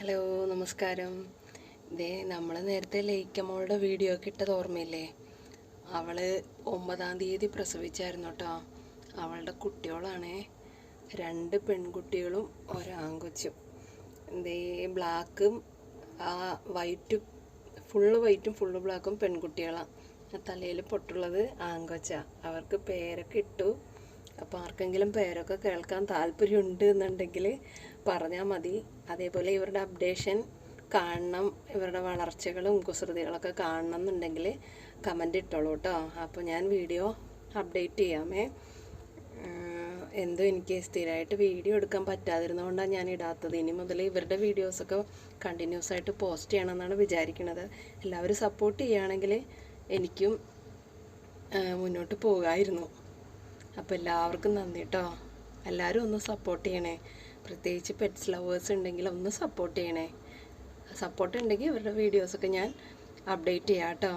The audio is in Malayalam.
ഹലോ നമസ്കാരം. നമ്മൾ നേരത്തെ ലയിക്കമ്മളുടെ വീഡിയോ ഒക്കെ ഇട്ടത് ഓർമ്മയില്ലേ? അവൾ 9-ാം തീയതി പ്രസവിച്ചായിരുന്നു കേട്ടോ. അവളുടെ കുട്ടികളാണ് 2 പെൺകുട്ടികളും ഒരാൺകൊച്ചും. ബ്ലാക്കും വൈറ്റും, ഫുള്ള് വൈറ്റും ഫുള്ള് ബ്ലാക്കും പെൺകുട്ടികളാണ്. തലയിൽ പൊട്ടുള്ളത് ആൺകൊച്ചാ. അവർക്ക് പേരൊക്കെ ഇട്ടു. അപ്പോൾ ആർക്കെങ്കിലും പേരൊക്കെ കേൾക്കാൻ താല്പര്യമുണ്ട് എന്നുണ്ടെങ്കിൽ പറഞ്ഞാൽ മതി. അതേപോലെ ഇവരുടെ അപ്ഡേഷൻ കാണണം, ഇവരുടെ വളർച്ചകളും കുസൃതികളൊക്കെ കാണണം എന്നുണ്ടെങ്കിൽ കമൻ്റ് ഇട്ടോളൂ കേട്ടോ. അപ്പോൾ ഞാൻ വീഡിയോ അപ്ഡേറ്റ് ചെയ്യാമേ. എന്തോ എനിക്ക് സ്ഥിരമായിട്ട് വീഡിയോ എടുക്കാൻ പറ്റാതിരുന്നതുകൊണ്ടാണ് ഞാൻ ഇടാത്തത്. ഇനി മുതൽ ഇവരുടെ വീഡിയോസൊക്കെ കണ്ടിന്യൂസ് ആയിട്ട് പോസ്റ്റ് ചെയ്യണമെന്നാണ് വിചാരിക്കുന്നത്. എല്ലാവരും സപ്പോർട്ട് ചെയ്യുകയാണെങ്കിൽ എനിക്കും മുന്നോട്ട് പോകാമായിരുന്നു. അപ്പോൾ എല്ലാവർക്കും നന്ദി കേട്ടോ. എല്ലാവരും ഒന്ന് സപ്പോർട്ട് ചെയ്യണേ. പ്രത്യേകിച്ച് പെറ്റ്സ് ലവേഴ്സ് ഉണ്ടെങ്കിൽ ഒന്ന് സപ്പോർട്ട് ചെയ്യണേ. സപ്പോർട്ട് ഉണ്ടെങ്കിൽ ഇവരുടെ വീഡിയോസൊക്കെ ഞാൻ അപ്ഡേറ്റ് ചെയ്യാം കേട്ടോ.